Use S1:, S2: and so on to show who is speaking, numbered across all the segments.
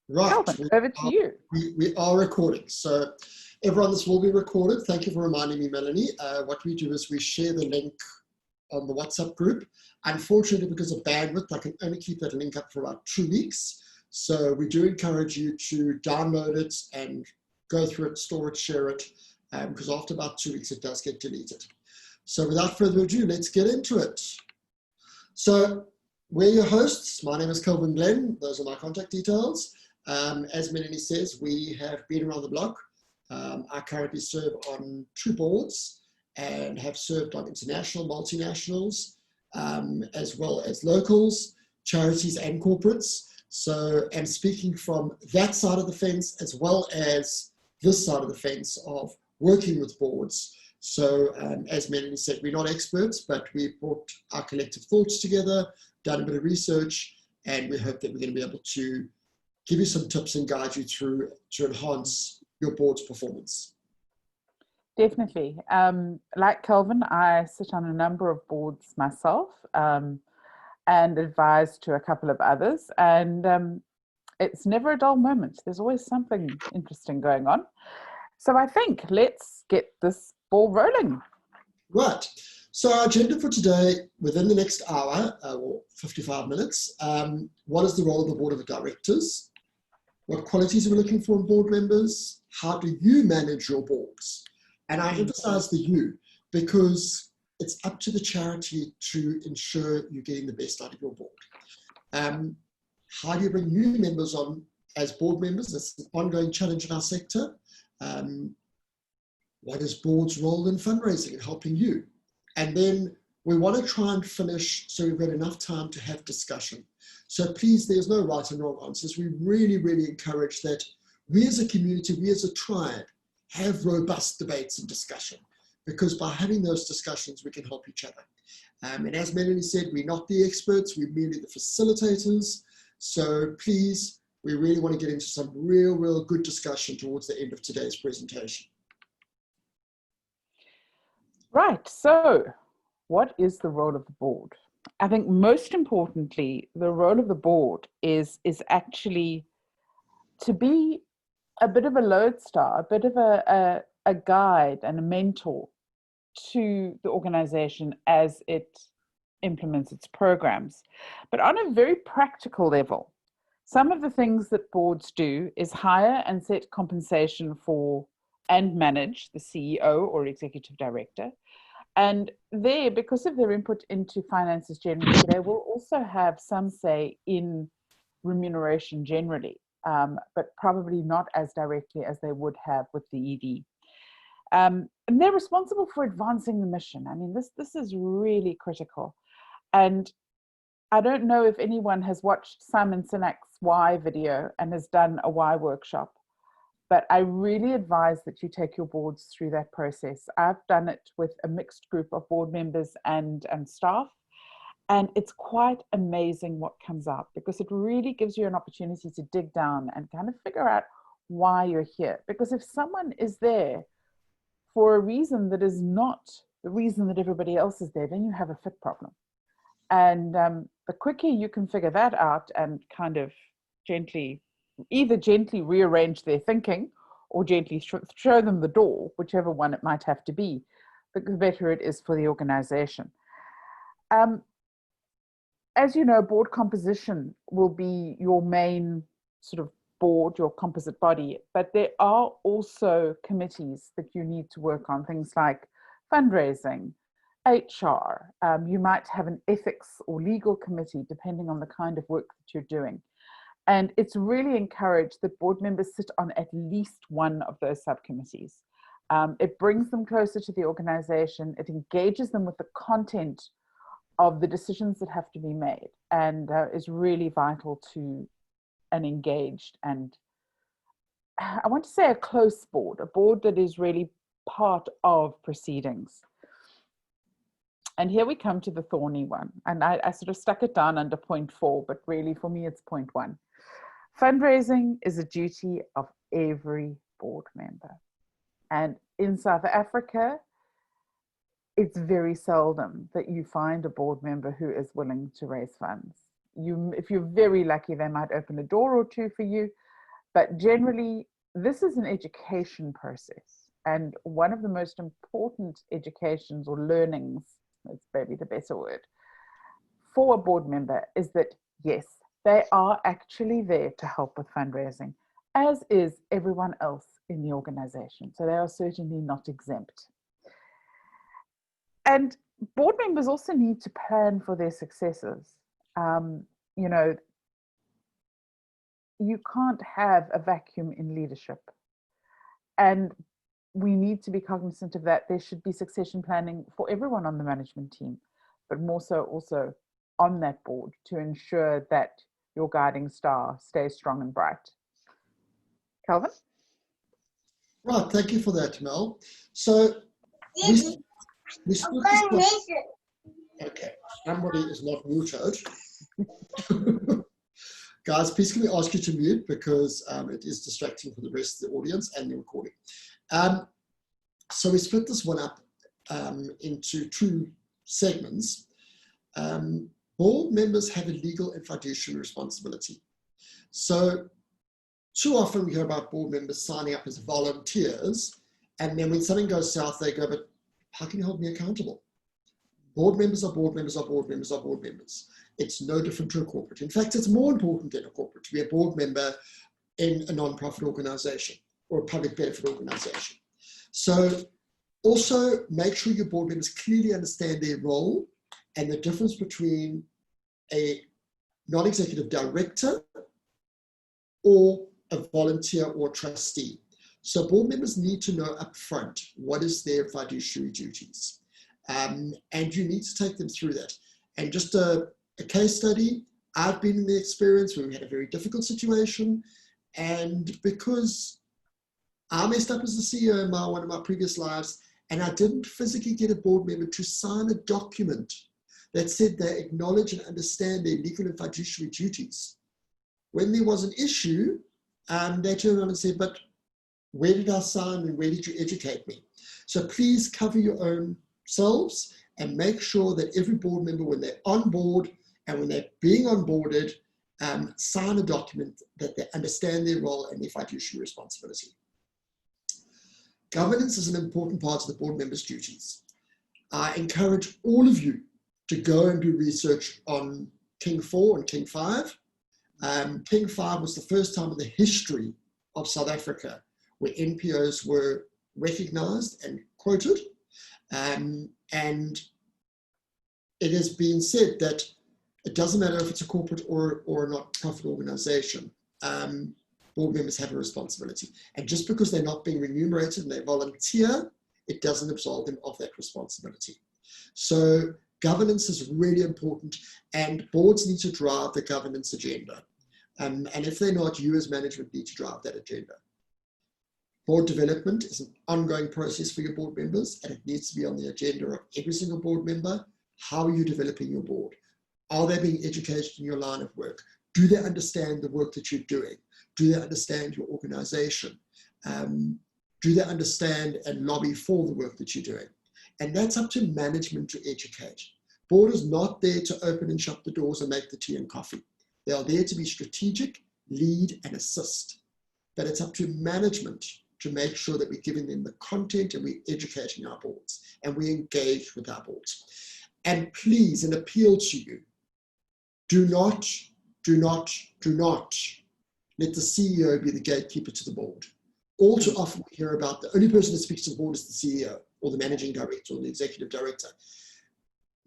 S1: Right,
S2: Kelvin, over to you.
S1: we are recording. So everyone, this will be recorded. Thank you for reminding me, Melanie. What we do is we share the link on the WhatsApp group. Unfortunately, because of bandwidth, I can only keep that link up for about 2 weeks. So we do encourage you to download it and go through it, store it, share it, because after about 2 weeks, it does get deleted. So without further ado, let's get into it. So we're your hosts. My name is Kelvin Glenn. Those are my contact details. As Melanie says, we have been around the block. I currently serve on 2 boards and have served on international, multinationals, as well as locals, charities and corporates. So I'm speaking from that side of the fence as well as this side of the fence of working with boards. So as Melanie said, we're not experts, but we brought our collective thoughts together, done a bit of research, and we hope that we're going to be able to give you some tips and guide you through to enhance your board's performance.
S2: Definitely. Like Kelvin, I sit on a number of boards myself and advise to a couple of others. And it's never a dull moment. There's always something interesting going on. So I think let's get this ball rolling.
S1: Right. So our agenda for today, within the next hour or 55 minutes, what is the role of the board of directors? What qualities are we looking for in board members? How do you manage your boards? And I emphasize the you, because it's up to the charity to ensure you're getting the best out of your board. How do you bring new members on as board members? That's an ongoing challenge in our sector. What is board's role in fundraising and helping you? And then we want to try and finish so we've got enough time to have discussion. So please, there's no right and wrong answers. We really, really encourage that we as a community, we as a tribe, have robust debates and discussion, because by having those discussions, we can help each other. And as Melanie said, we're not the experts, we're merely the facilitators. So please, we really want to get into some real good discussion towards the end of today's presentation.
S2: Right, so what is the role of the board? I think most importantly, the role of the board is actually to be a bit of a lodestar, a bit of a guide and a mentor to the organization as it implements its programs. But on a very practical level, some of the things that boards do is hire and set compensation for and manage the CEO or executive director. And there, because of their input into finances generally, they will also have some say in remuneration generally, but probably not as directly as they would have with the ED. And they're responsible for advancing the mission. I mean, this is really critical. And I don't know if anyone has watched Simon Sinek's Why video and has done a Why workshop, but I really advise that you take your boards through that process. I've done it with a mixed group of board members and staff, and it's quite amazing what comes out, because it really gives you an opportunity to dig down and kind of figure out why you're here. Because if someone is there for a reason that is not the reason that everybody else is there, then you have a fit problem. And the quicker you can figure that out and kind of either gently rearrange their thinking or gently show them the door, whichever one it might have to be, the better it is for the organization. As you know, board composition will be your main sort of board, your composite body, but there are also committees that you need to work on, things like fundraising, HR, you might have an ethics or legal committee, depending on the kind of work that you're doing. And it's really encouraged that board members sit on at least one of those subcommittees. It brings them closer to the organization. It engages them with the content of the decisions that have to be made, and is really vital to an engaged and, I want to say, a close board, a board that is really part of proceedings. And here we come to the thorny one. And I sort of stuck it down under point 4, but really for me, it's point 1. Fundraising is a duty of every board member. And in South Africa, it's very seldom that you find a board member who is willing to raise funds. If you're very lucky, they might open a door or two for you, But generally, this is an education process. And one of the most important educations or learnings, that's maybe the better word, for a board member is that, yes, they are actually there to help with fundraising, as is everyone else in the organization. So they are certainly not exempt. And board members also need to plan for their successes. You know, you can't have a vacuum in leadership. And we need to be cognizant of that. There should be succession planning for everyone on the management team, but more so also on that board to ensure that your guiding star stays strong and bright. Calvin?
S1: Right, thank you for that, Mel. So we split this. Okay, somebody is not muted. Guys, please can we ask you to mute because it is distracting for the rest of the audience and the recording. So we split this one up into two segments. Board members have a legal and fiduciary responsibility. So too often we hear about board members signing up as volunteers, and then when something goes south, they go, but how can you hold me accountable? Board members are board members are board members are board members. It's no different to a corporate. In fact, it's more important than a corporate to be a board member in a non-profit organization or a public benefit organization. So also make sure your board members clearly understand their role and the difference between a non-executive director or a volunteer or trustee. So board members need to know upfront what is their fiduciary duties. And you need to take them through that. And just a case study, I've been in the experience where we had a very difficult situation, and because I messed up as the CEO in one of my previous lives, and I didn't physically get a board member to sign a document that said they acknowledge and understand their legal and fiduciary duties. When there was an issue, they turned around and said, but where did I sign and where did you educate me? So please cover your own selves and make sure that every board member, when they're on board and when they're being onboarded, sign a document that they understand their role and their fiduciary responsibility. Governance is an important part of the board member's duties. I encourage all of you to go and do research on King 4 and King 5. King 5 was the first time in the history of South Africa where NPOs were recognized and quoted. And it has been said that it doesn't matter if it's a corporate or a not-profit organization, board members have a responsibility. And just because they're not being remunerated and they volunteer, it doesn't absolve them of that responsibility. So governance is really important, and boards need to drive the governance agenda. And if they're not, you as management need to drive that agenda. Board development is an ongoing process for your board members, and it needs to be on the agenda of every single board member. How are you developing your board? Are they being educated in your line of work? Do they understand the work that you're doing? Do they understand your organization? Do they understand and lobby for the work that you're doing? And that's up to management to educate. Board is not there to open and shut the doors and make the tea and coffee. They are there to be strategic, lead, and assist. But it's up to management to make sure that we're giving them the content and we're educating our boards and we engage with our boards. And please, an appeal to you, do not let the CEO be the gatekeeper to the board. All too often we hear about the only person that speaks to the board is the CEO or the managing director or the executive director.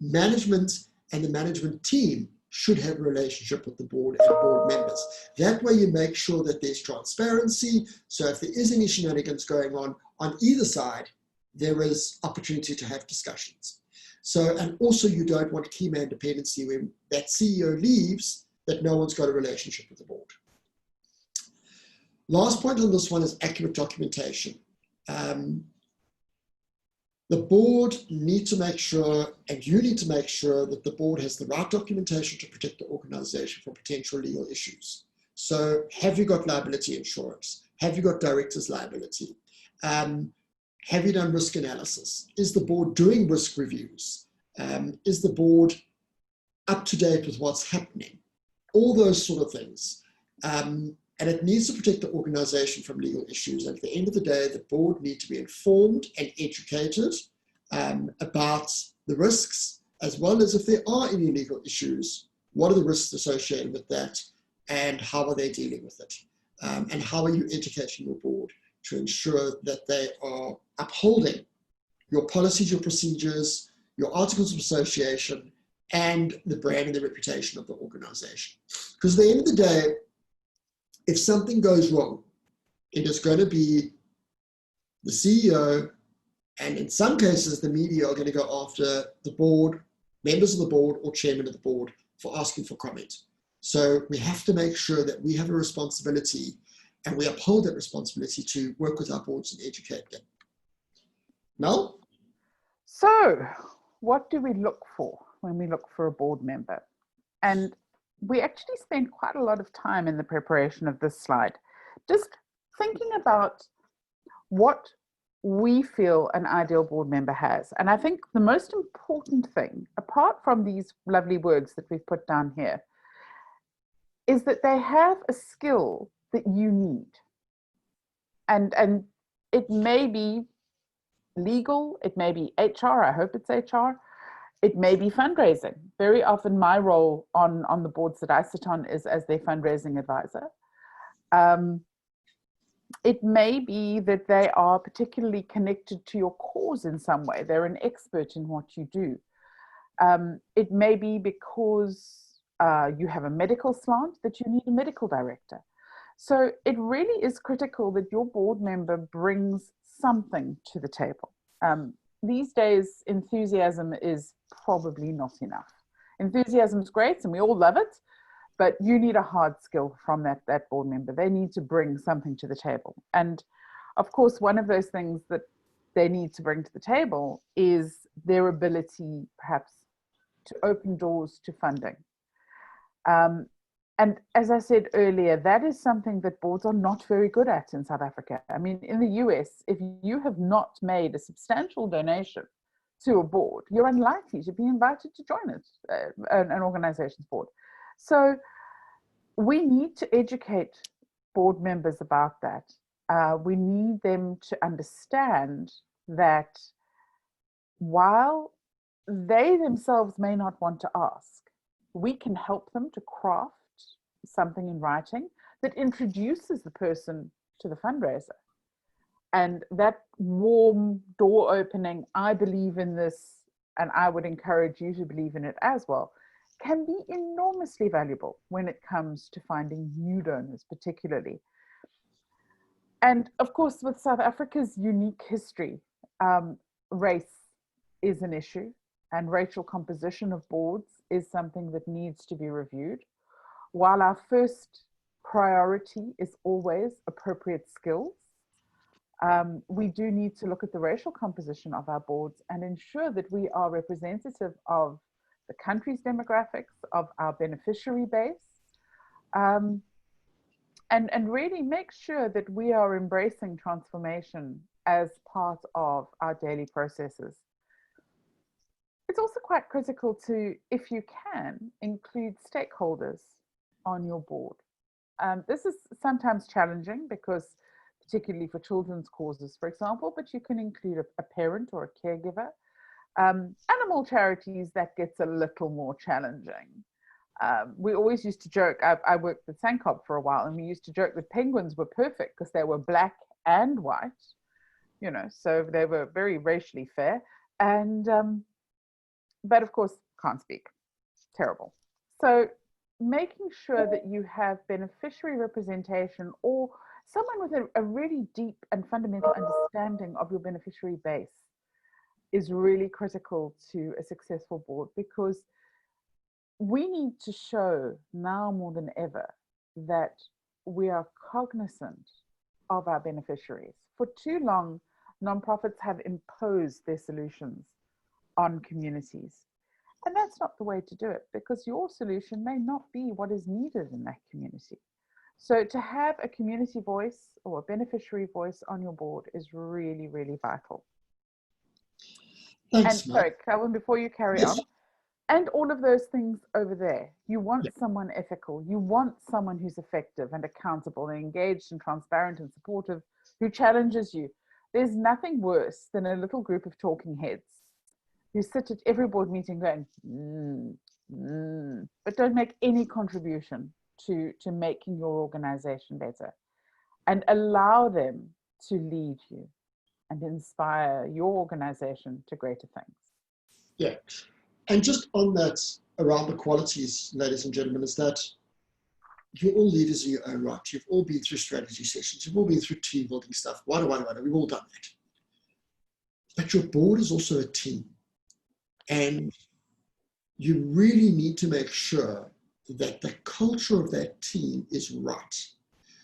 S1: Management and the management team should have a relationship with the board and board members. That way you make sure that there's transparency. So if there is any shenanigans going on either side, there is opportunity to have discussions. So, and also you don't want key man dependency when that CEO leaves, that no one's got a relationship with the board. Last point on this one is accurate documentation. The board need to make sure, and you need to make sure, that the board has the right documentation to protect the organization from potential legal issues. So have you got liability insurance? Have you got director's liability? Have you done risk analysis? Is the board doing risk reviews? Is the board up to date with what's happening? All those sort of things. And it needs to protect the organization from legal issues. And at the end of the day, the board need to be informed and educated about the risks, as well as if there are any legal issues, what are the risks associated with that, and how are they dealing with it? And how are you educating your board to ensure that they are upholding your policies, your procedures, your articles of association, and the brand and the reputation of the organization. Because at the end of the day, if something goes wrong, it is going to be the CEO, and in some cases, the media are going to go after the board, members of the board, or chairman of the board for asking for comment. So we have to make sure that we have a responsibility and we uphold that responsibility to work with our boards and educate them. Mel?
S2: So, what do we look for when we look for a board member? And we actually spent quite a lot of time in the preparation of this slide, just thinking about what we feel an ideal board member has. And I think the most important thing, apart from these lovely words that we've put down here, is that they have a skill that you need. And it may be legal, it may be HR, I hope it's HR, it may be fundraising. Very often my role on the boards that I sit on is as their fundraising advisor. It may be that they are particularly connected to your cause in some way. They're an expert in what you do. It may be because you have a medical slant that you need a medical director. So it really is critical that your board member brings something to the table. These days, enthusiasm is probably not enough. Enthusiasm is great and we all love it, but you need a hard skill from that board member. They need to bring something to the table. And of course, one of those things that they need to bring to the table is their ability, perhaps, to open doors to funding. And as I said earlier, that is something that boards are not very good at in South Africa. I mean, in the US, if you have not made a substantial donation to a board, you're unlikely to be invited to join it, an organization's board. So we need to educate board members about that. We need them to understand that while they themselves may not want to ask, we can help them to craft something in writing that introduces the person to the fundraiser. And that warm door opening, I believe in this, and I would encourage you to believe in it as well, can be enormously valuable when it comes to finding new donors, particularly. And of course, with South Africa's unique history, race is an issue, and racial composition of boards is something that needs to be reviewed. While our first priority is always appropriate skills, we do need to look at the racial composition of our boards and ensure that we are representative of the country's demographics, of our beneficiary base, and really make sure that we are embracing transformation as part of our daily processes. It's also quite critical to, if you can, include stakeholders on your board. This is sometimes challenging because, particularly for children's causes, for example, but you can include a parent or a caregiver. Animal charities, that gets a little more challenging. We always used to joke, I worked with Sankob for a while, and we used to joke that penguins were perfect because they were black and white, you know, so they were very racially fair. And, but of course, can't speak. Terrible. So making sure that you have beneficiary representation or someone with a really deep and fundamental understanding of your beneficiary base is really critical to a successful board, because we need to show now more than ever that we are cognizant of our beneficiaries. For too long, nonprofits have imposed their solutions on communities. And that's not the way to do it, because your solution may not be what is needed in that community. So to have a community voice or a beneficiary voice on your board is really, really vital.
S1: Thanks,
S2: and sorry, Calvin, before you carry
S1: Yes.
S2: on, And all of those things over there. You want
S1: Yeah.
S2: someone ethical. You want someone who's effective and accountable and engaged and transparent and supportive, who challenges you. There's nothing worse than a little group of talking heads who sit at every board meeting going, but don't make any contribution to making your organization better. And allow them to lead you and inspire your organization to greater things.
S1: Yeah. And just on that, around the qualities, ladies and gentlemen, is that you're all leaders in your own right. You've all been through strategy sessions. You've all been through team building stuff. We've all done that. But your board is also a team. And you really need to make sure that the culture of that team is right.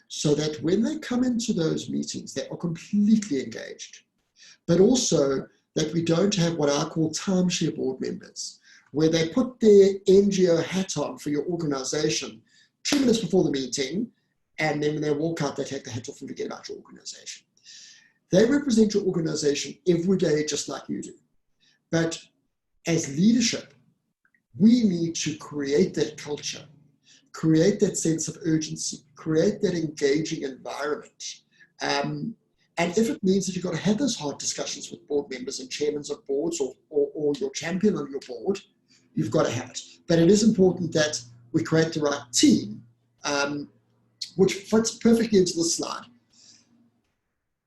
S1: So that when they come into those meetings, they are completely engaged. But also that we don't have what I call timeshare board members, where they put their NGO hat on for your organization 2 minutes before the meeting, and then when they walk out, they take the hat off and forget about your organization. They represent your organization every day, just like you do. But as leadership, we need to create that culture, create that sense of urgency, create that engaging environment. And if it means that you've got to have those hard discussions with board members and chairmen of boards or your champion on your board, you've got to have it. But it is important that we create the right team, which fits perfectly into the slide.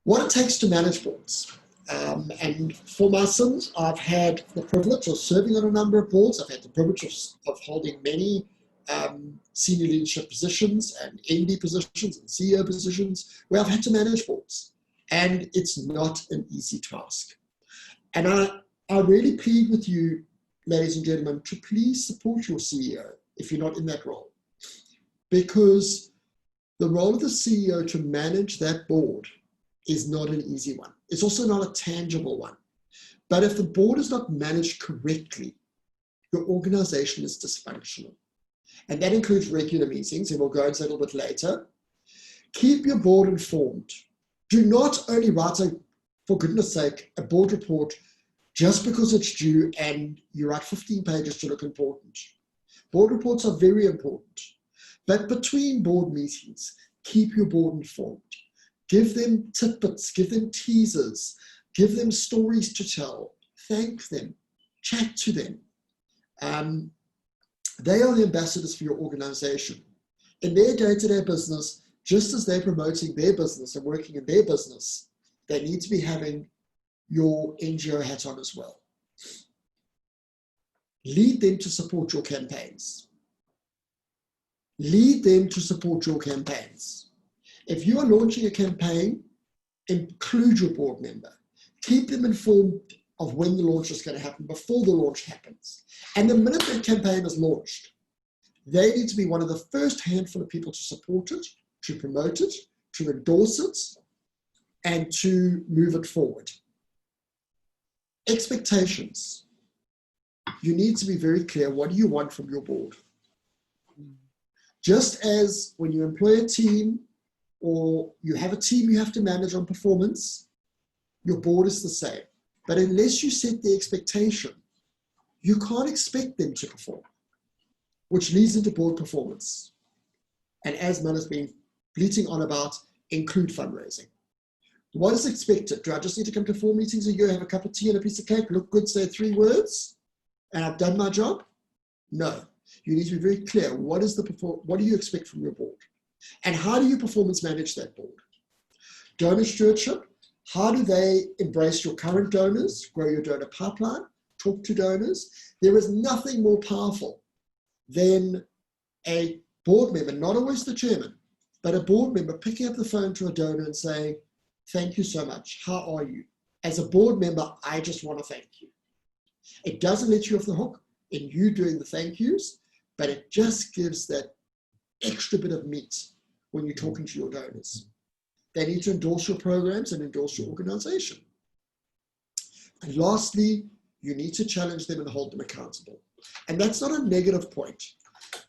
S1: What it takes to manage boards. And for my sins, I've had the privilege of serving on a number of boards. I've had the privilege of holding many senior leadership positions and MD positions and CEO positions where I've had to manage boards. And it's not an easy task. And I really plead with you, ladies and gentlemen, to please support your CEO if you're not in that role. Because the role of the CEO to manage that board is not an easy one. It's also not a tangible one. But if the board is not managed correctly, your organization is dysfunctional. And that includes regular meetings, and we'll go into that a little bit later. Keep your board informed. Do not only write, for goodness sake, a board report just because it's due and you write 15 pages to look important. Board reports are very important. But between board meetings, keep your board informed. Give them tidbits, give them teasers, give them stories to tell, thank them, chat to them. They are the ambassadors for your organization. In their day-to-day business, just as they're promoting their business and working in their business, they need to be having your NGO hat on as well. Lead them to support your campaigns. Lead them to support your campaigns. If you are launching a campaign, include your board member. Keep them informed of when the launch is going to happen before the launch happens. And the minute that campaign is launched, they need to be one of the first handful of people to support it, to promote it, to endorse it, and to move it forward. Expectations. You need to be very clear, what do you want from your board? Just as when you employ a team or you have a team you have to manage on performance, your board is the same. But unless you set the expectation, you can't expect them to perform, which leads into board performance. And as Mel has been bleating on about, include fundraising. What is expected? Do I just need to come to 4 meetings a year, have a cup of tea and a piece of cake, look good, say 3 words, and I've done my job? No. You need to be very clear. What do you expect from your board? And how do you performance manage that board? Donor stewardship. How do they embrace your current donors, grow your donor pipeline, talk to donors? There is nothing more powerful than a board member, not always the chairman, but a board member picking up the phone to a donor and saying, thank you so much. How are you? As a board member, I just want to thank you. It doesn't let you off the hook in you doing the thank yous, but it just gives that extra bit of meat when you're talking to your donors. They need to endorse your programs and endorse your organization. And lastly, you need to challenge them and hold them accountable. And that's not a negative point.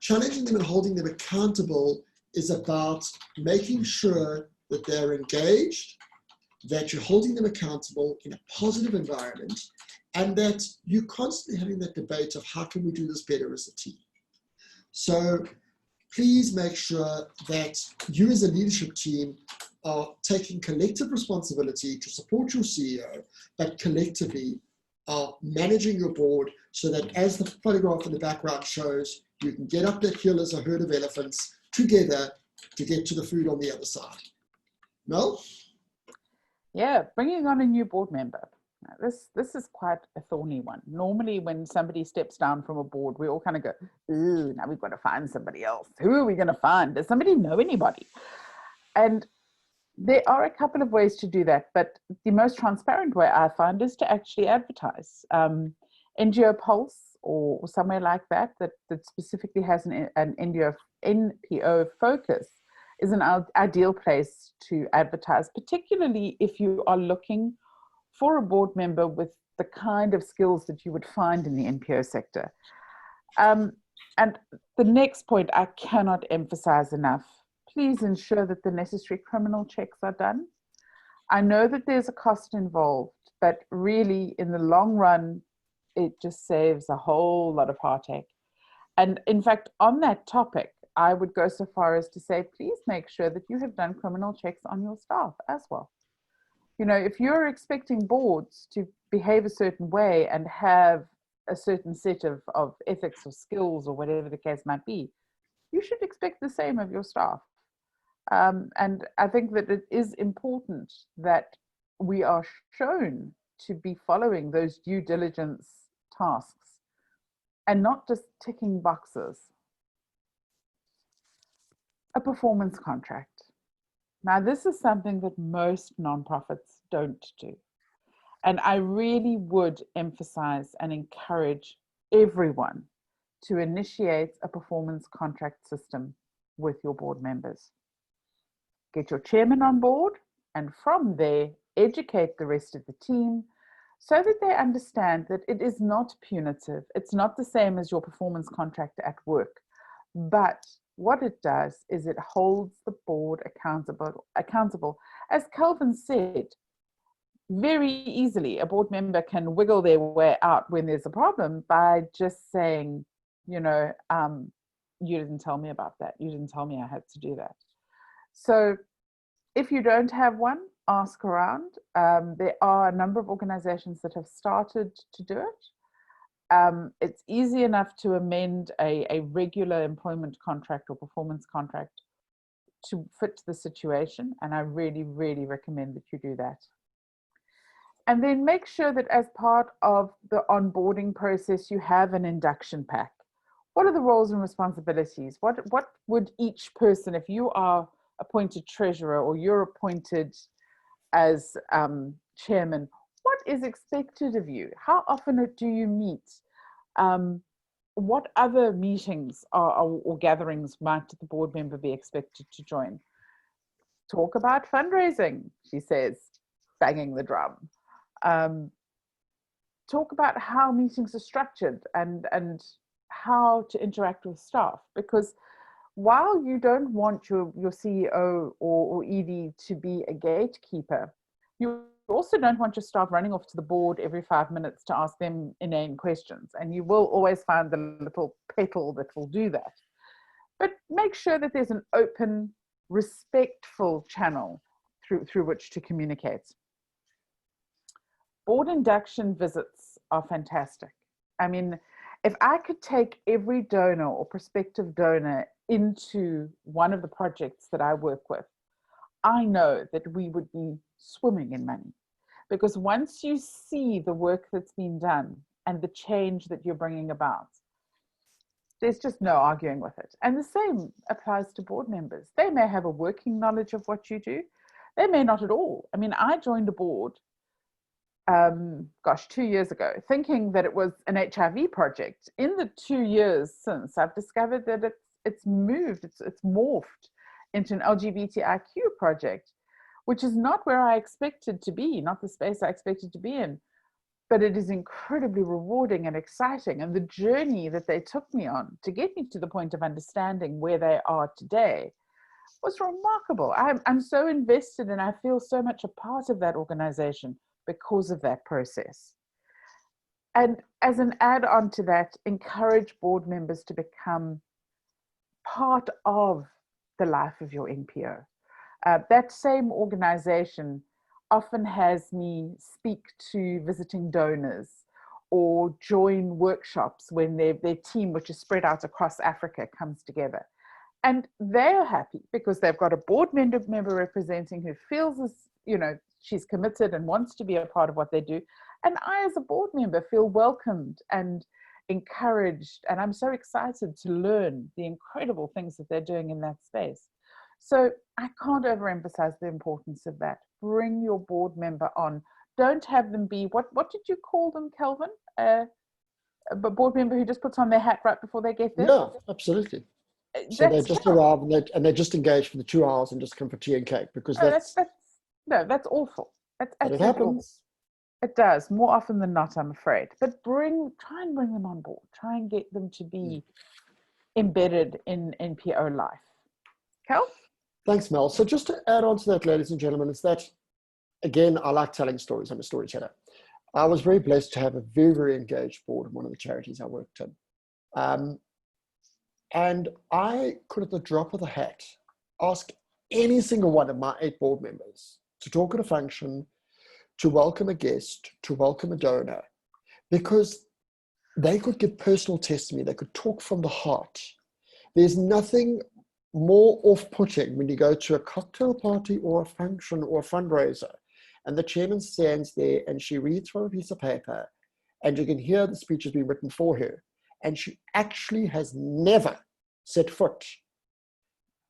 S1: Challenging them and holding them accountable is about making sure that they're engaged, that you're holding them accountable in a positive environment, and that you're constantly having that debate of how can we do this better as a team. So please make sure that you as a leadership team are taking collective responsibility to support your CEO, but collectively are managing your board so that, as the photograph in the background shows, you can get up that hill as a herd of elephants together to get to the food on the other side. Mel?
S2: Yeah, bringing on a new board member. Now, this is quite a thorny one. Normally, when somebody steps down from a board, we all kind of go, ooh, now we've got to find somebody else. Who are we going to find? Does somebody know anybody? And there are a couple of ways to do that, but the most transparent way I find is to actually advertise. NGO Pulse or somewhere like that specifically has an NPO focus is an ideal place to advertise, particularly if you are looking for a board member with the kind of skills that you would find in the NPO sector. And the next point I cannot emphasize enough, please ensure that the necessary criminal checks are done. I know that there's a cost involved, but really in the long run, it just saves a whole lot of heartache. And in fact, on that topic, I would go so far as to say, please make sure that you have done criminal checks on your staff as well. You know, if you're expecting boards to behave a certain way and have a certain set of ethics or skills or whatever the case might be, you should expect the same of your staff. And I think that it is important that we are shown to be following those due diligence tasks and not just ticking boxes. A performance contract. Now, this is something that most nonprofits don't do. And I really would emphasize and encourage everyone to initiate a performance contract system with your board members. Get your chairman on board, and from there, educate the rest of the team so that they understand that it is not punitive. It's not the same as your performance contract at work, but what it does is it holds the board accountable. As Kelvin said, very easily, a board member can wiggle their way out when there's a problem by just saying, you know, you didn't tell me about that. You didn't tell me I had to do that. So if you don't have one, ask around. There are a number of organizations that have started to do it. It's easy enough to amend a regular employment contract or performance contract to fit the situation. And I really, really recommend that you do that. And then make sure that as part of the onboarding process, you have an induction pack. What are the roles and responsibilities? What would each person, if you are appointed treasurer or you're appointed as chairman, what is expected of you? How often do you meet? What other meetings or gatherings might the board member be expected to join? Talk about fundraising, she says, banging the drum. Talk about how meetings are structured and how to interact with staff, because while you don't want your CEO or ED to be a gatekeeper, you also don't want your staff running off to the board every 5 minutes to ask them inane questions. And you will always find the little petal that will do that. But make sure that there's an open, respectful channel through which to communicate. Board induction visits are fantastic. I mean, if I could take every donor or prospective donor into one of the projects that I work with, I know that we would be swimming in money. Because once you see the work that's been done and the change that you're bringing about, there's just no arguing with it. And the same applies to board members. They may have a working knowledge of what you do. They may not at all. I mean, I joined a board 2 years ago, thinking that it was an HIV project. In the 2 years since, I've discovered that it's moved, it's morphed into an LGBTIQ project, which is not where I expected to be, not the space I expected to be in, but it is incredibly rewarding and exciting. And the journey that they took me on to get me to the point of understanding where they are today was remarkable. I'm so invested and I feel so much a part of that organization because of that process. And as an add-on to that, encourage board members to become part of the life of your NPO. That same organization often has me speak to visiting donors or join workshops when their team, which is spread out across Africa, comes together. And they're happy because they've got a board member representing who feels as, she's committed and wants to be a part of what they do. And I, as a board member, feel welcomed and encouraged. And I'm so excited to learn the incredible things that they're doing in that space. So I can't overemphasize the importance of that. Bring your board member on. Don't have them be, what did you call them, Kelvin? A board member who just puts on their hat right before they get there?
S1: Yeah, absolutely. So they
S2: That's
S1: just
S2: terrible.
S1: arrive and they just engage for the 2 hours and just come for tea and cake, because
S2: No,
S1: that's
S2: that's awful. That's
S1: but it
S2: absolutely awful.
S1: happens.
S2: It does, more often than not, I'm afraid. But try and bring them on board. Try and get them to be embedded in NPO life. Kel?
S1: Thanks, Mel. So just to add on to that, ladies and gentlemen, is that, again, I like telling stories. I'm a storyteller. I was very blessed to have a very, very engaged board in one of the charities I worked in. And I could, at the drop of the hat, ask any single one of my 8 board members to talk at a function, to welcome a guest, to welcome a donor, because they could give personal testimony. They could talk from the heart. There's nothing more off-putting when you go to a cocktail party or a function or a fundraiser, and the chairman stands there and she reads from a piece of paper, and you can hear the speech has been written for her, and she actually has never set foot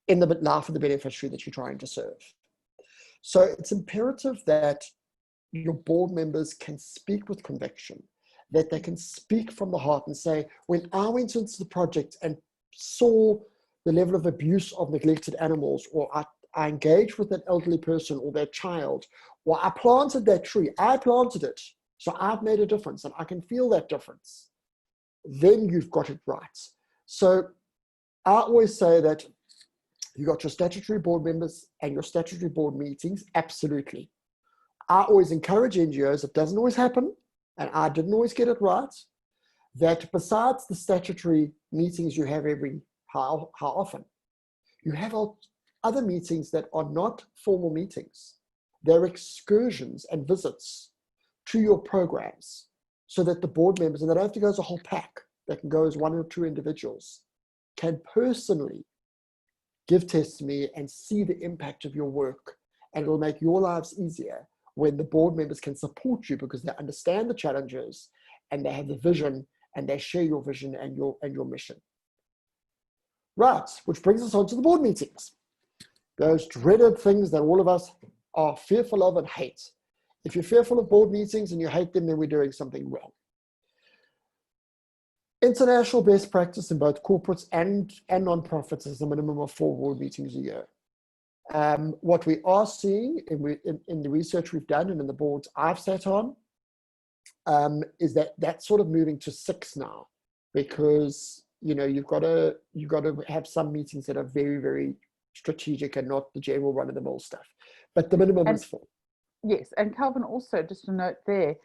S1: in the life of the beneficiary that you're trying to serve. So it's imperative that your board members can speak with conviction, that they can speak from the heart and say, when I went into the project and saw the level of abuse of neglected animals, or I engaged with an elderly person or their child, or I planted that tree, I planted it, so I've made a difference and I can feel that difference, then you've got it right. So I always say that you got your statutory board members and your statutory board meetings, absolutely. I always encourage NGOs, it doesn't always happen, and I didn't always get it right, that besides the statutory meetings you have every how often, you have other meetings that are not formal meetings. They're excursions and visits to your programs, so that the board members, and they don't have to go as a whole pack, they can go as 1 or 2 individuals, can personally give testimony and see the impact of your work. And it'll make your lives easier when the board members can support you because they understand the challenges and they have the vision and they share your vision and your mission. Right, which brings us on to the board meetings. Those dreaded things that all of us are fearful of and hate. If you're fearful of board meetings and you hate them, then we're doing something wrong. International best practice in both corporates and non-profits is a minimum of 4 board meetings a year. What we are seeing in the research we've done and in the boards I've sat on is that that's sort of moving to 6 now, because you've got to have some meetings that are very, very strategic and not the general run-of-the-mill stuff. But the minimum is 4.
S2: Yes, and Calvin, also just a note there,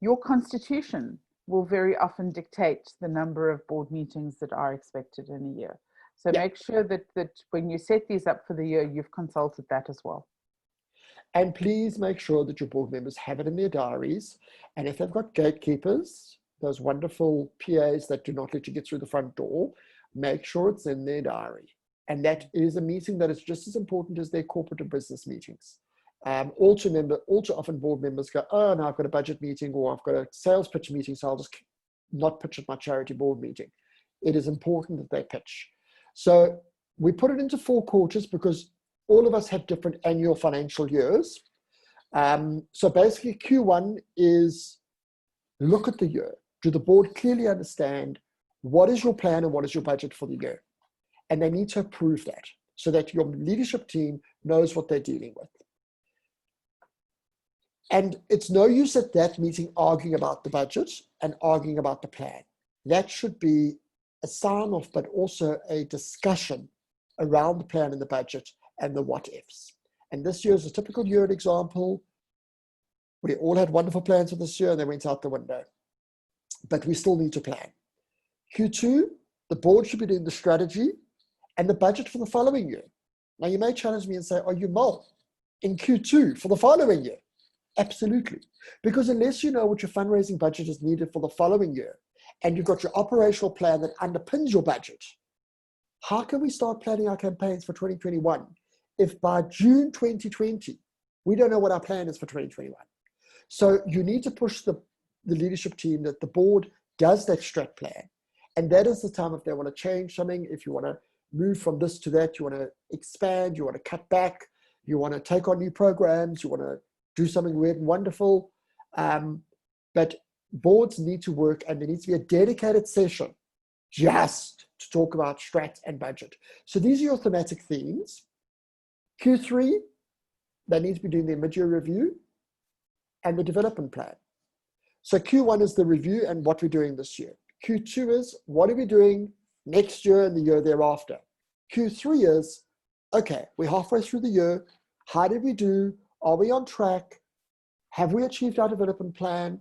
S2: your constitution will very often dictate the number of board meetings that are expected in a year. So make sure that when you set these up for the year, you've consulted that as well.
S1: And please make sure that your board members have it in their diaries. And if they've got gatekeepers, those wonderful PAs that do not let you get through the front door, make sure it's in their diary. And that is a meeting that is just as important as their corporate and business meetings. All too often board members go, oh, no, I've got a budget meeting or I've got a sales pitch meeting, so I'll just not pitch at my charity board meeting. It is important that they pitch. So we put it into 4 quarters because all of us have different annual financial years. So basically Q1 is look at the year. Do the board clearly understand what is your plan and what is your budget for the year? And they need to approve that so that your leadership team knows what they're dealing with. And it's no use at that meeting arguing about the budget and arguing about the plan. That should be a sign-off, but also a discussion around the plan and the budget and the what-ifs. And this year is a typical year example. We all had wonderful plans for this year and they went out the window. but we still need to plan. Q2, the board should be doing the strategy and the budget for the following year. Now, you may challenge me and say, are you Mol in Q2 for the following year? Absolutely. Because unless you know what your fundraising budget is needed for the following year, and you've got your operational plan that underpins your budget, how can we start planning our campaigns for 2021 if by June 2020, we don't know what our plan is for 2021? So you need to push the leadership team that the board does that strat plan. And that is the time if they want to change something, if you want to move from this to that, you want to expand, you want to cut back, you want to take on new programs, you want to do something weird and wonderful. But boards need to work, and there needs to be a dedicated session just to talk about strat and budget. So these are your thematic themes. Q3, they need to be doing their mid-year review and the development plan. So Q1 is the review and what we're doing this year. Q2 is what are we doing next year and the year thereafter. Q3 is, okay, we're halfway through the year. How did we do? Are we on track? Have we achieved our development plan?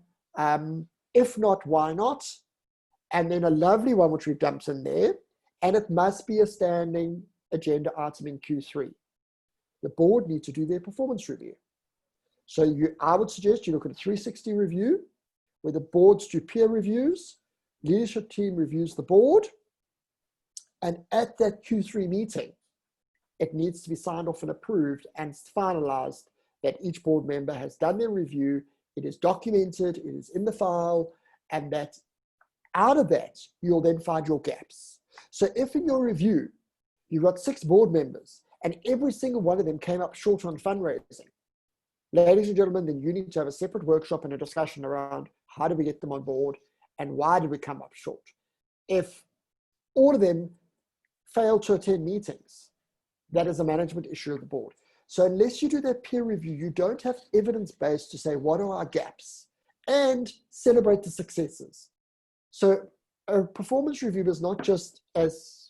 S1: If not, why not? And then a lovely one, which we've dumped in there, and it must be a standing agenda item in Q3. The board needs to do their performance review. So I would suggest you look at a 360 review, where the boards do peer reviews, leadership team reviews the board, and at that Q3 meeting, it needs to be signed off and approved and finalized that each board member has done their review, it is documented, it is in the file, and that out of that, you'll then find your gaps. So if in your review, you've got 6 board members and every single one of them came up short on fundraising, ladies and gentlemen, then you need to have a separate workshop and a discussion around how do we get them on board and why did we come up short. If all of them fail to attend meetings, that is a management issue of the board. So unless you do that peer review, you don't have evidence base to say what are our gaps and celebrate the successes. So a performance review is not just, as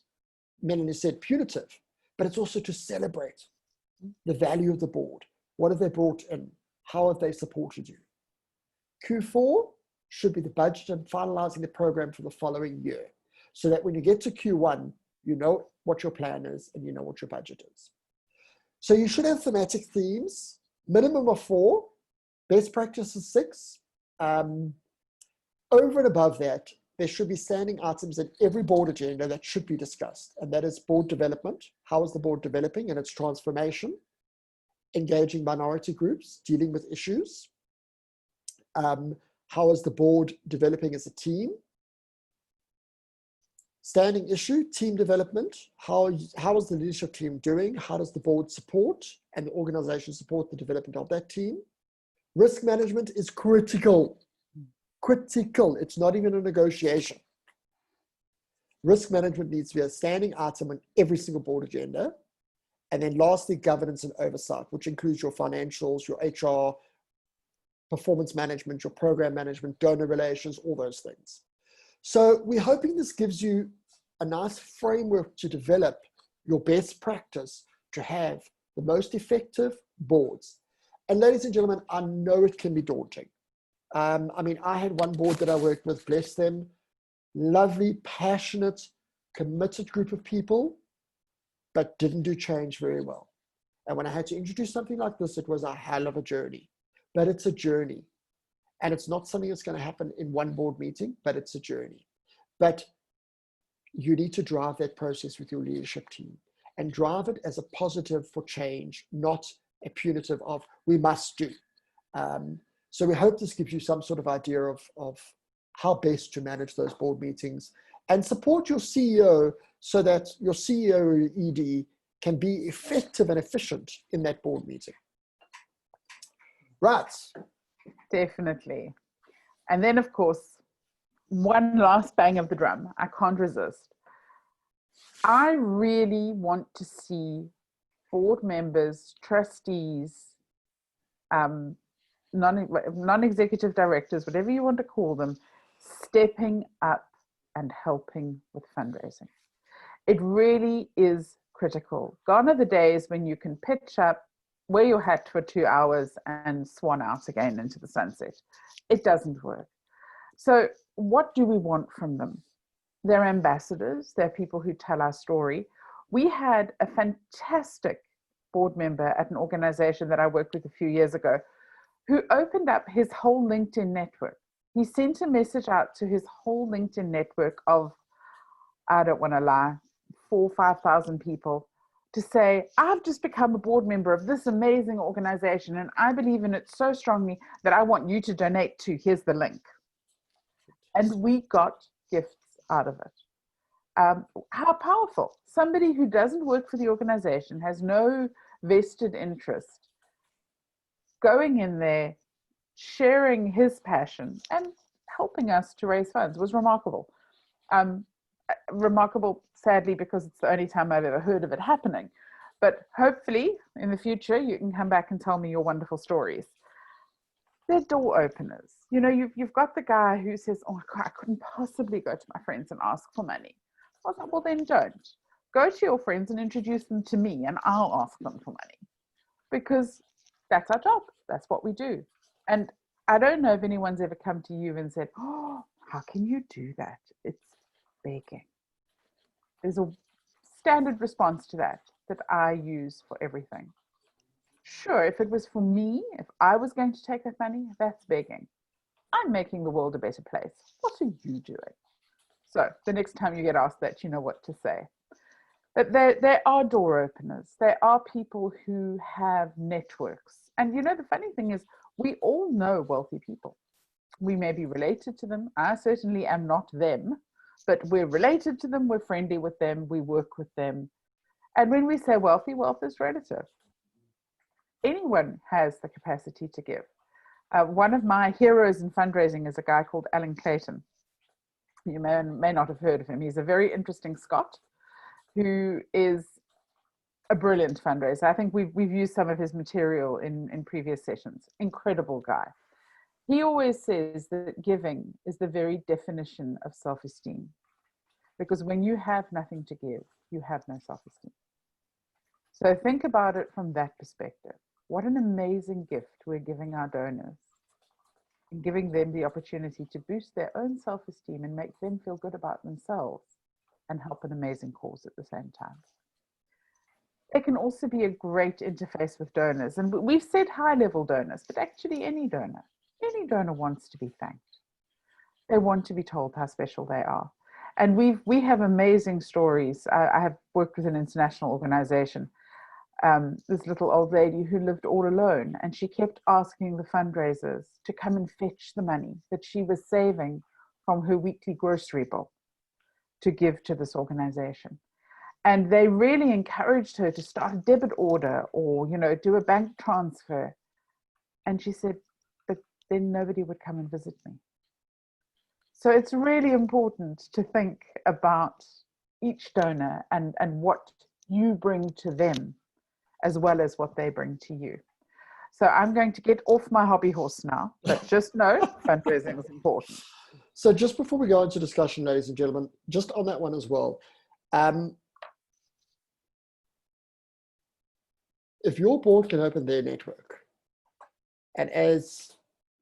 S1: Melanie said, punitive, but it's also to celebrate the value of the board. What have they brought in? How have they supported you? Q4 should be the budget and finalizing the program for the following year, so that when you get to Q1, you know what your plan is and you know what your budget is. So you should have thematic themes, minimum of 4, best practice is 6. Over and above that, there should be standing items in every board agenda that should be discussed. And that is board development. How is the board developing and its transformation? Engaging minority groups, dealing with issues. How is the board developing as a team? Standing issue, team development. How is the leadership team doing? How does the board support and the organization support the development of that team? Risk management is critical. Critical. It's not even a negotiation. Risk management needs to be a standing item on every single board agenda. And then lastly, governance and oversight, which includes your financials, your HR, performance management, your program management, donor relations, all those things. So we're hoping this gives you a nice framework to develop your best practice to have the most effective boards. And ladies and gentlemen, I know it can be daunting. I mean, I had one board that I worked with, bless them, lovely, passionate, committed group of people, but didn't do change very well. And when I had to introduce something like this, it was a hell of a journey. But it's a journey. And it's not something that's going to happen in one board meeting, but it's a journey. But you need to drive that process with your leadership team and drive it as a positive for change, not a punitive of we must do. So we hope this gives you some sort of idea of how best to manage those board meetings and support your CEO so that your CEO or your ED can be effective and efficient in that board meeting. Right.
S2: Definitely. And then, of course, one last bang of the drum. I can't resist. I really want to see board members, trustees, non-executive directors, whatever you want to call them, stepping up and helping with fundraising. It really is critical. Gone are the days when you can pitch up, wear your hat for 2 hours and swan out again into the sunset. It doesn't work. So what do we want from them? They're ambassadors. They're people who tell our story. We had a fantastic board member at an organization that I worked with a few years ago who opened up his whole LinkedIn network. He sent a message out to his whole LinkedIn network of, I don't want to lie, 4,000 or 5,000 people, to say, I've just become a board member of this amazing organization and I believe in it so strongly that I want you to donate to, here's the link. And we got gifts out of it. How powerful. Somebody who doesn't work for the organization, has no vested interest, going in there, sharing his passion and helping us to raise funds was remarkable. Remarkable, sadly, because it's the only time I've ever heard of it happening. But hopefully in the future, you can come back and tell me your wonderful stories. They're door openers. You know, you've got the guy who says, oh, I couldn't possibly go to my friends and ask for money. I was like, well, then don't. Go to your friends and introduce them to me and I'll ask them for money. Because that's our job. That's what we do. And I don't know if anyone's ever come to you and said, oh, how can you do that? It's begging. There's a standard response to that I use for everything. Sure, if it was for me, if I was going to take that money, that's begging. I'm making the world a better place. What are you doing? So the next time you get asked that, you know what to say. But there are door openers. There are people who have networks. And you know, the funny thing is, we all know wealthy people. We may be related to them. I certainly am not them, but we're related to them. We're friendly with them. We work with them. And when we say wealthy, wealth is relative. Anyone has the capacity to give. One of my heroes in fundraising is a guy called Alan Clayton. You may not have heard of him. He's a very interesting Scot who is a brilliant fundraiser. I think we've used some of his material in previous sessions. Incredible guy. He always says that giving is the very definition of self-esteem. Because when you have nothing to give, you have no self-esteem. So think about it from that perspective. What an amazing gift we're giving our donors, and giving them the opportunity to boost their own self-esteem and make them feel good about themselves and help an amazing cause at the same time. They can also be a great interface with donors. And we've said high-level donors, but actually any donor wants to be thanked. They want to be told how special they are. And we have amazing stories. I have worked with an international organization, this little old lady who lived all alone, and she kept asking the fundraisers to come and fetch the money that she was saving from her weekly grocery bill to give to this organization. And they really encouraged her to start a debit order or, you know, do a bank transfer. And she said, but then nobody would come and visit me. So it's really important to think about each donor and what you bring to them as well as what they bring to you. So I'm going to get off my hobby horse now, but just know fundraising is important.
S1: So just before we go into discussion, ladies and gentlemen, just on that one as well, if your board can open their network, and as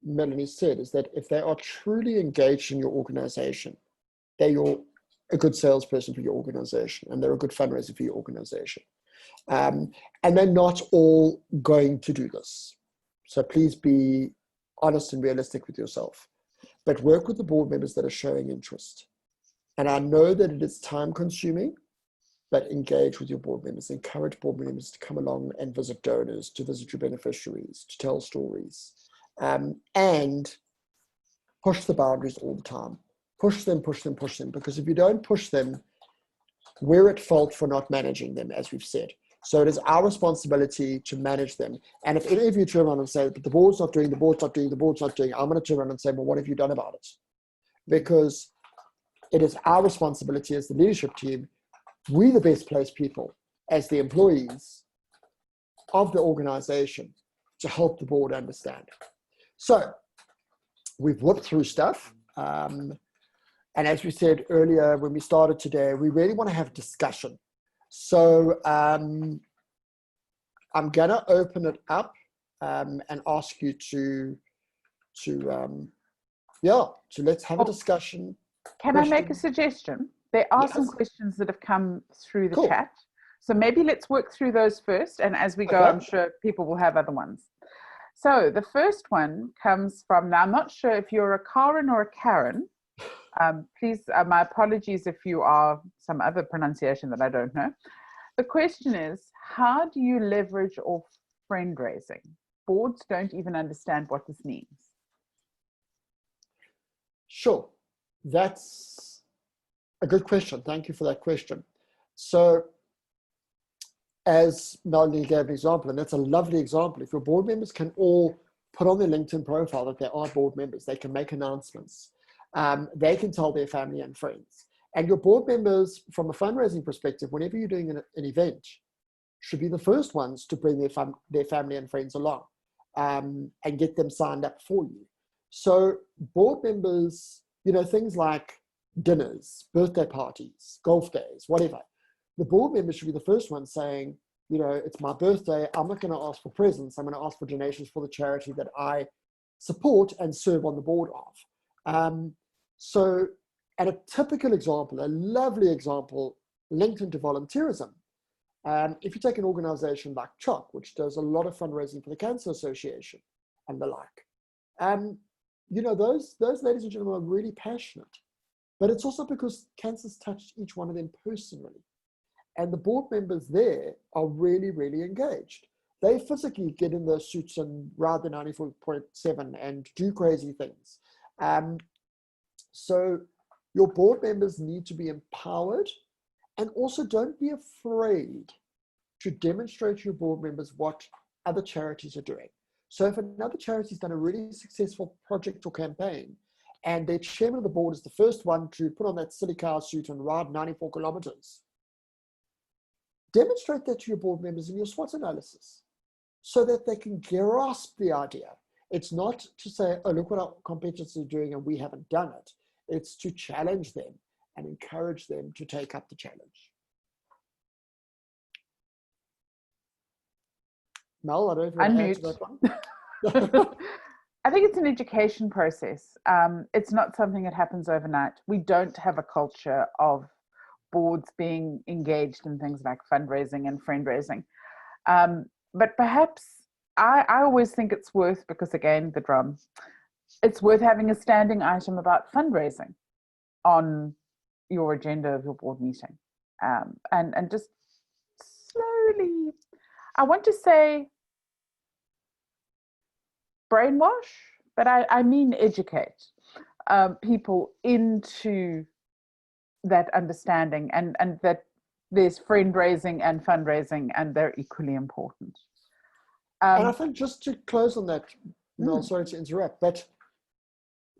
S1: Melanie said, is that if they are truly engaged in your organization, they're a good salesperson for your organization, and they're a good fundraiser for your organization. And they're not all going to do this. So please be honest and realistic with yourself, but work with the board members that are showing interest. And I know that it is time consuming, but engage with your board members. Encourage board members to come along and visit donors, to visit your beneficiaries, to tell stories, and push the boundaries all the time. Push them, because if you don't push them, we're at fault for not managing them, as we've said. So it is our responsibility to manage them. And if any of you turn around and say, but the board's not doing, I'm going to turn around and say, well, what have you done about it? Because it is our responsibility as the leadership team, we the best placed people as the employees of the organization to help the board understand. So we've worked through stuff. And as we said earlier, when we started today, we really want to have discussion. So I'm going to open it up and ask you to Yeah, so let's have a
S2: Oh,
S1: discussion.
S2: can I make a
S1: Question.
S2: suggestion? There are some
S1: Yes.
S2: questions that have come through the
S1: Cool.
S2: chat. So maybe let's work through those first. And as we go,
S1: Okay.
S2: I'm sure people will have other ones. So the first one comes from, now I'm not sure if you're a Karen or a Karen. Please, my apologies if you are some other pronunciation that I don't know. The question is, how do you leverage off friend raising? Boards don't even understand what this means.
S1: Sure. That's a good question. Thank you for that question. So as Melanie gave an example, and that's a lovely example, if your board members can all put on their LinkedIn profile that they are board members, they can make announcements, they can tell their family and friends. And your board members, from a fundraising perspective, whenever you're doing an event, should be the first ones to bring their family and friends along, and get them signed up for you. So board members, things like dinners, birthday parties, golf days, whatever, the board members should be the first ones saying, it's my birthday, I'm not going to ask for presents, I'm going to ask for donations for the charity that I support and serve on the board of. And a typical example, a lovely example linked into volunteerism, if you take an organization like CHOC, which does a lot of fundraising for the Cancer Association and the like, those ladies and gentlemen are really passionate, but it's also because cancer's touched each one of them personally. And the board members there are really, really engaged. They physically get in their suits and ride the 94.7 and do crazy things. So your board members need to be empowered, and also don't be afraid to demonstrate to your board members what other charities are doing. So if another charity's done a really successful project or campaign, and their chairman of the board is the first one to put on that silly car suit and ride 94 kilometers, demonstrate that to your board members in your SWOT analysis so that they can grasp the idea. It's not to say, oh, look what our competitors are doing and we haven't done it. It's to challenge them and encourage them to take up the challenge. Mel, I don't know if you want to add to that one.
S2: I think it's an education process. It's not something that happens overnight. We don't have a culture of boards being engaged in things like fundraising and friend raising. But perhaps I always think it's worth, because again, the drum, it's worth having a standing item about fundraising on your agenda of your board meeting. And just slowly, I want to say brainwash, but I mean educate people into that understanding, and that there's friend raising and fundraising, and they're equally important.
S1: And I think, just to close on that, Mel, sorry to interrupt, but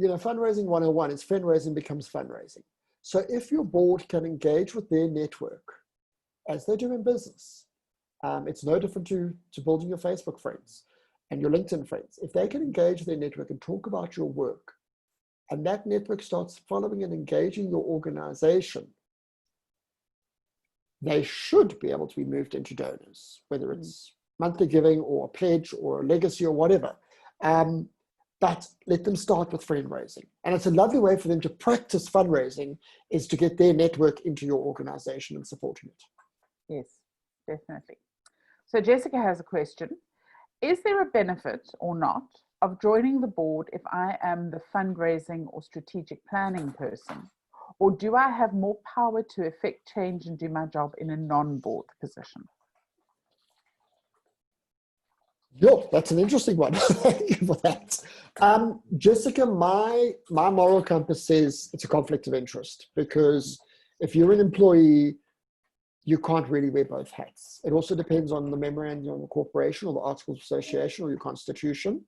S1: fundraising 101 is fundraising becomes fundraising. So if your board can engage with their network as they do in business, it's no different to building your Facebook friends and your LinkedIn friends. If they can engage their network and talk about your work, and that network starts following and engaging your organization, they should be able to be moved into donors, whether it's monthly giving or a pledge or a legacy or whatever. But let them start with friend raising. And it's a lovely way for them to practice fundraising, is to get their network into your organization and supporting it.
S2: Yes, definitely. So Jessica has a question. Is there a benefit or not of joining the board if I am the fundraising or strategic planning person? Or do I have more power to effect change and do my job in a non-board position?
S1: Yeah, that's an interesting one. Thank you for that. Jessica, my moral compass says it's a conflict of interest, because if you're an employee, you can't really wear both hats. It also depends on the memorandum of incorporation or the Articles of Association or your constitution.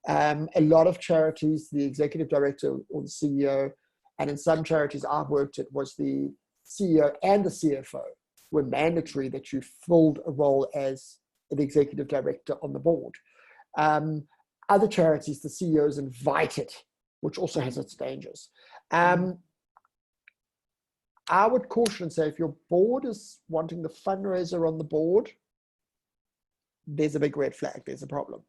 S1: A lot of charities, the executive director or the CEO, and in some charities I've worked at, was the CEO and the CFO were mandatory that you filled a role as the executive director on the board. Other charities, the CEO is invited, which also has its dangers. I would caution and say, if your board is wanting the fundraiser on the board, there's a big red flag, there's a problem.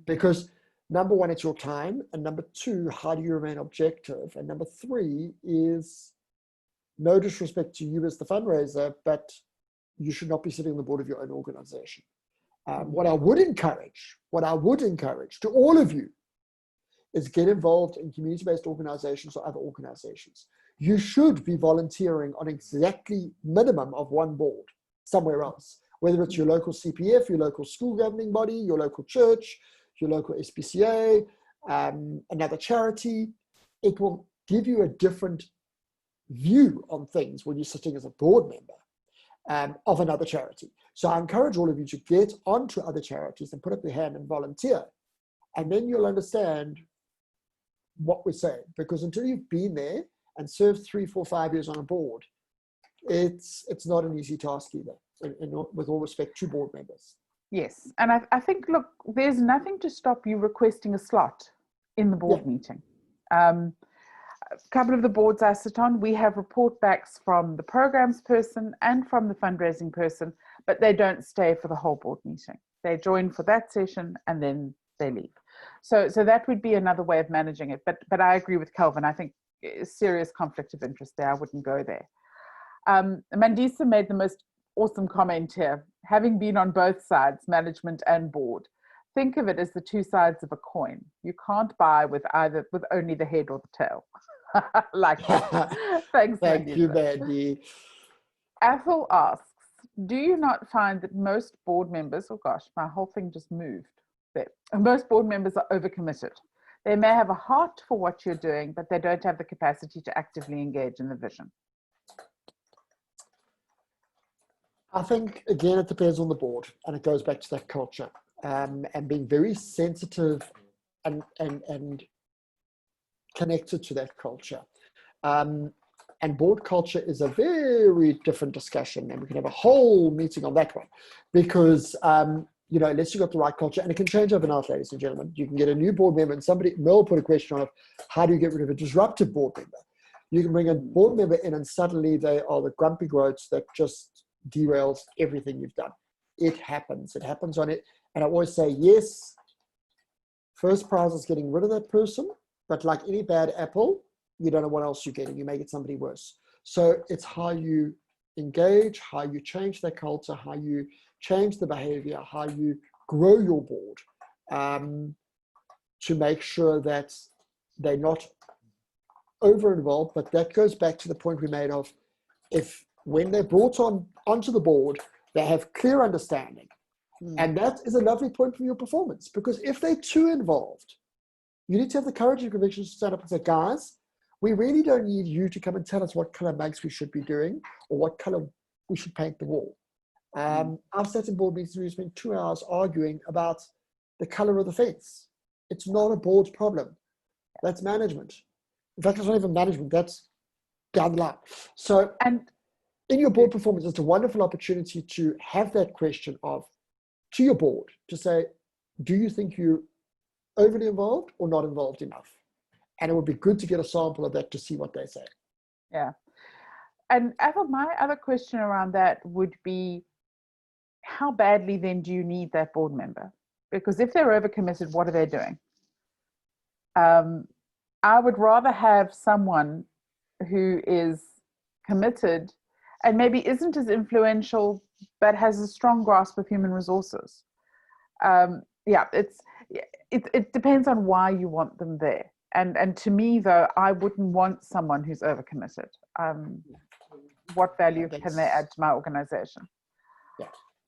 S1: Because number one, it's your time. And number two, how do you remain objective? And number three is no disrespect to you as the fundraiser, but you should not be sitting on the board of your own organization. What I would encourage to all of you is get involved in community-based organizations or other organizations. You should be volunteering on exactly minimum of one board somewhere else, whether it's your local CPF, your local school governing body, your local church, your local SPCA, another charity. It will give you a different view on things when you're sitting as a board member of another charity. So I encourage all of you to get onto other charities and put up your hand and volunteer. And then you'll understand what we're saying. Because until you've been there and served 3, 4, 5 years on a board, it's not an easy task either, and with all respect to board members.
S2: Yes. And I think, look, there's nothing to stop you requesting a slot in the board meeting. A couple of the boards I sit on, we have report backs from the programs person and from the fundraising person, but they don't stay for the whole board meeting. They join for that session and then they leave. So that would be another way of managing it. But I agree with Kelvin. I think serious conflict of interest there. I wouldn't go there. Mandisa made the most awesome comment here. Having been on both sides, management and board, think of it as the two sides of a coin. You can't buy with only the head or the tail. Like that. Thanks,
S1: Thank
S2: Mandisa.
S1: you, Mandy.
S2: Athel asks, do you not find that most board members, oh gosh, my whole thing just moved there. Most board members are overcommitted. They may have a heart for what you're doing, but they don't have the capacity to actively engage in the vision.
S1: I think, again, it depends on the board, and it goes back to that culture, and being very sensitive and connected to that culture. And board culture is a very different discussion, and we can have a whole meeting on that one, because unless you've got the right culture, and it can change overnight, ladies and gentlemen. You can get a new board member, and Mel put a question on it, how do you get rid of a disruptive board member? You can bring a board member in, and suddenly they are the grumpy groats that just derails everything you've done. It happens on it. And I always say, yes, first prize is getting rid of that person, but like any bad apple, you don't know what else you're getting. You may get somebody worse. So it's how you engage, how you change that culture, how you change the behavior, how you grow your board, to make sure that they're not over involved. But that goes back to the point we made of, if when they're brought onto the board, they have clear understanding. And that is a lovely point for your performance, because if they're too involved, you need to have the courage and conviction to stand up and say, guys, we really don't need you to come and tell us what color mugs we should be doing or what color we should paint the wall. I've sat in board meetings where we spent 2 hours arguing about the color of the fence. It's not a board's problem. That's management. In fact, it's not even management. That's down the line. So, and in your board performance, it's a wonderful opportunity to have that question to your board, to say, do you think you're overly involved or not involved enough? And it would be good to get a sample of that to see what they say.
S2: Yeah. And Ethel, my other question around that would be, how badly then do you need that board member? Because if they're overcommitted, what are they doing? I would rather have someone who is committed and maybe isn't as influential, but has a strong grasp of human resources. It depends on why you want them there. And to me, though, I wouldn't want someone who's overcommitted. What value can they add to my organization?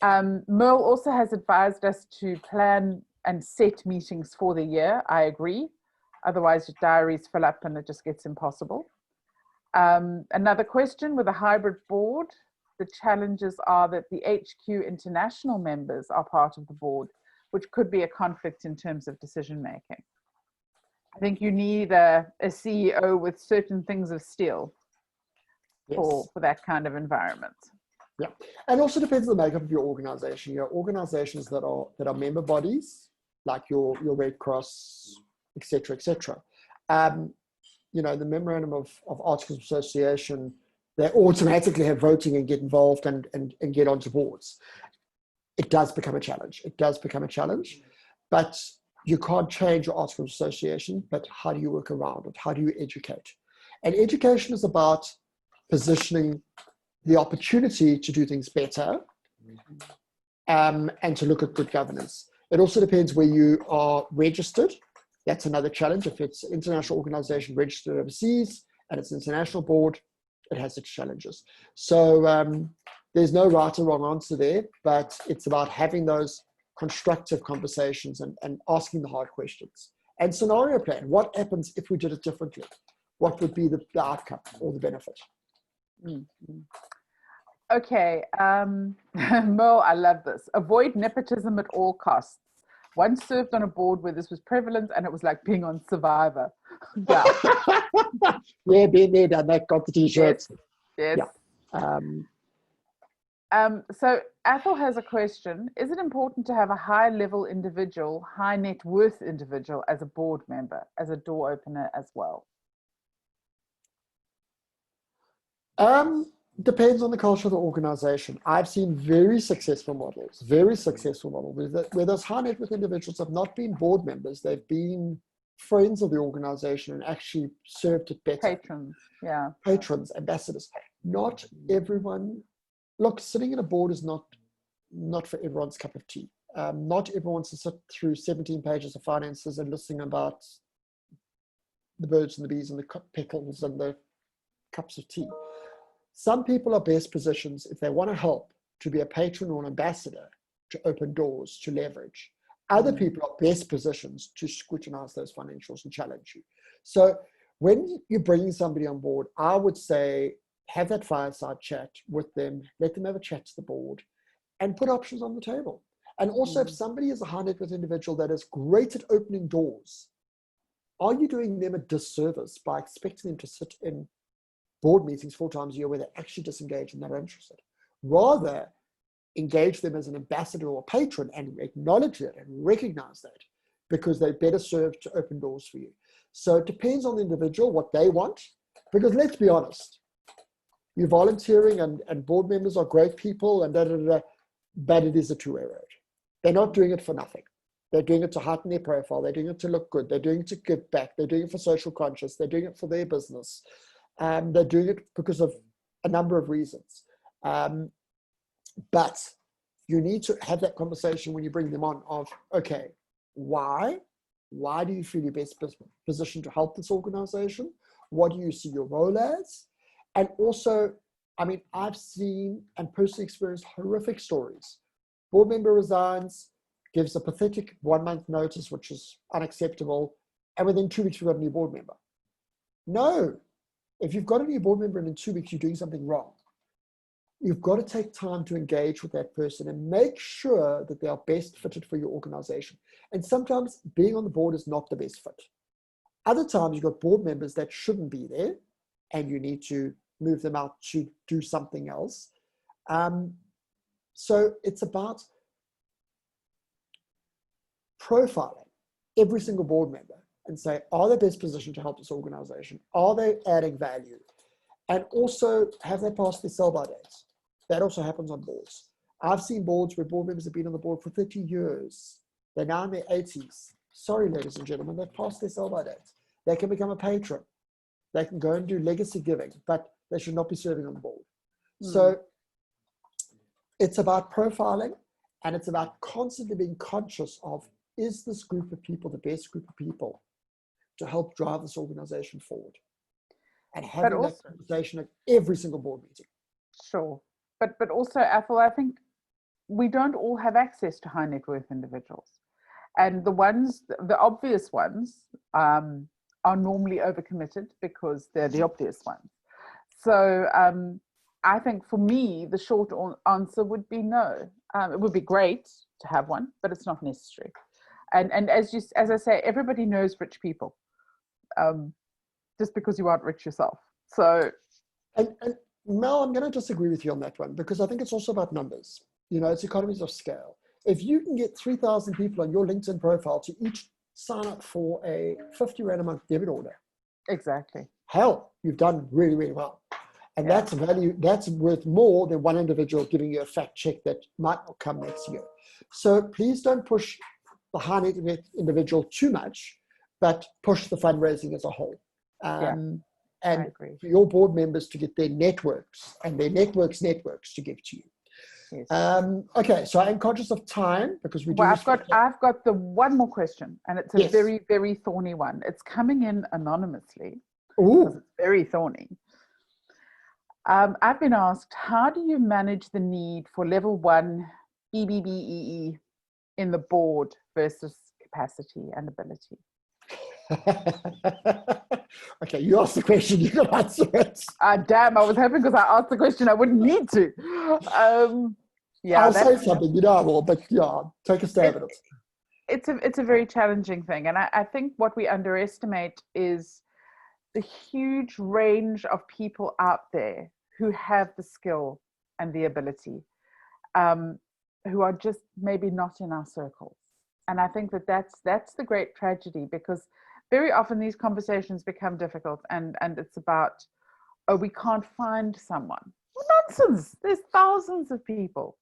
S2: Merle also has advised us to plan and set meetings for the year. I agree. Otherwise, your diaries fill up and it just gets impossible. Another question: with a hybrid board, the challenges are that the HQ international members are part of the board, which could be a conflict in terms of decision making. I think you need a CEO with certain things of steel for that kind of environment.
S1: Yeah, and also depends on the makeup of your organization. Your organizations that are member bodies, like your Red Cross, etc., etc. The memorandum of Articles of Association, they automatically have voting and get involved and get onto boards. It does become a challenge. But you can't change your article of association, but how do you work around it? How do you educate? And education is about positioning the opportunity to do things better, and to look at good governance. It also depends where you are registered. That's another challenge. If it's an international organization registered overseas and it's an international board, it has its challenges. So there's no right or wrong answer there, but it's about having those constructive conversations and asking the hard questions. And scenario plan, what happens if we did it differently? What would be the outcome or the benefit?
S2: Mm-hmm. Okay, Mo, I love this. Avoid nepotism at all costs. Once served on a board where this was prevalent and it was like being on Survivor. Yeah.
S1: Yeah, been there, done that, got the t-shirts.
S2: Yes.
S1: Yeah.
S2: So Athol has a question. Is it important to have a high-level individual, high net worth individual as a board member, as a door opener as well?
S1: Depends on the culture of the organization. I've seen very successful models where those high net worth individuals have not been board members. They've been friends of the organization and actually served it better.
S2: Patrons, yeah.
S1: Patrons, ambassadors. Not everyone. Look, sitting in a board is not for everyone's cup of tea. Not everyone wants to sit through 17 pages of finances and listening about the birds and the bees and the pickles and the cups of tea. Some people are best positions, if they want to help, to be a patron or an ambassador, to open doors, to leverage. Other people are best positions to scrutinize those financials and challenge you. So when you're bringing somebody on board, I would say have that fireside chat with them, let them have a chat to the board, and put options on the table. And also, if somebody is a high net worth individual that is great at opening doors, are you doing them a disservice by expecting them to sit in board meetings 4 times a year where they're actually disengaged and they're interested? Rather, engage them as an ambassador or a patron and acknowledge that and recognize that, because they're better served to open doors for you. So it depends on the individual, what they want, because let's be honest, you're volunteering and board members are great people and but it is a two-way road. They're not doing it for nothing. They're doing it to heighten their profile. They're doing it to look good. They're doing it to give back. They're doing it for social conscious. They're doing it for their business. They're doing it because of a number of reasons. But you need to have that conversation when you bring them on of, okay, why? Why do you feel you're best positioned to help this organization? What do you see your role as? And also, I mean, I've seen and personally experienced horrific stories. Board member resigns, gives a pathetic 1-month notice, which is unacceptable. And within 2 weeks, we've got a new board member. No, if you've got a new board member and in 2 weeks, you're doing something wrong, you've got to take time to engage with that person and make sure that they are best fitted for your organization. And sometimes being on the board is not the best fit. Other times you've got board members that shouldn't be there and you need to move them out to do something else. So it's about profiling every single board member and say, are they best positioned to help this organization? Are they adding value? And also, have they passed their sell-by dates? That also happens on boards. I've seen boards where board members have been on the board for 30 years. They're now in their 80s. Sorry, ladies and gentlemen, they've passed their sell-by dates. They can become a patron. They can go and do legacy giving, but they should not be serving on the board. So it's about profiling, and it's about constantly being conscious of, is this group of people the best group of people to help drive this organization forward? And having that conversation at every single board meeting.
S2: Sure. But also, Athol, I think we don't all have access to high net worth individuals. And the obvious ones are normally overcommitted because they're the obvious ones. So I think for me, the short answer would be no. It would be great to have one, but it's not necessary. And as I say, everybody knows rich people, just because you aren't rich yourself. So,
S1: and Mel, I'm going to disagree with you on that one, because I think it's also about numbers. You know, it's economies of scale. If you can get 3,000 people on your LinkedIn profile to each sign up for a 50 Rand a month debit order.
S2: Exactly.
S1: Hell, you've done really, really well. And that's value, that's worth more than one individual giving you a fat check that might not come next year. So please don't push the high net worth individual too much, but push the fundraising as a whole. And for your board members to get their networks and their networks to give to you.
S2: Yes.
S1: Okay, so I'm conscious of time because we do.
S2: Well, I've got the one more question, and it's a
S1: Yes.
S2: very, very thorny one. It's coming in anonymously.
S1: Ooh.
S2: Because it's very thorny. I've been asked, how do you manage the need for level 1 EBBEE in the board versus capacity and ability?
S1: Okay, you asked the question, you can answer it.
S2: Damn, I was hoping because I asked the question I wouldn't need to.
S1: I'll say something, you know I will, but yeah, take a stab at it.
S2: It's a very challenging thing. And I think what we underestimate is the huge range of people out there who have the skill and the ability, who are just maybe not in our circles. And I think that's the great tragedy, because very often these conversations become difficult and it's about, oh, we can't find someone. Well, nonsense. There's thousands of people.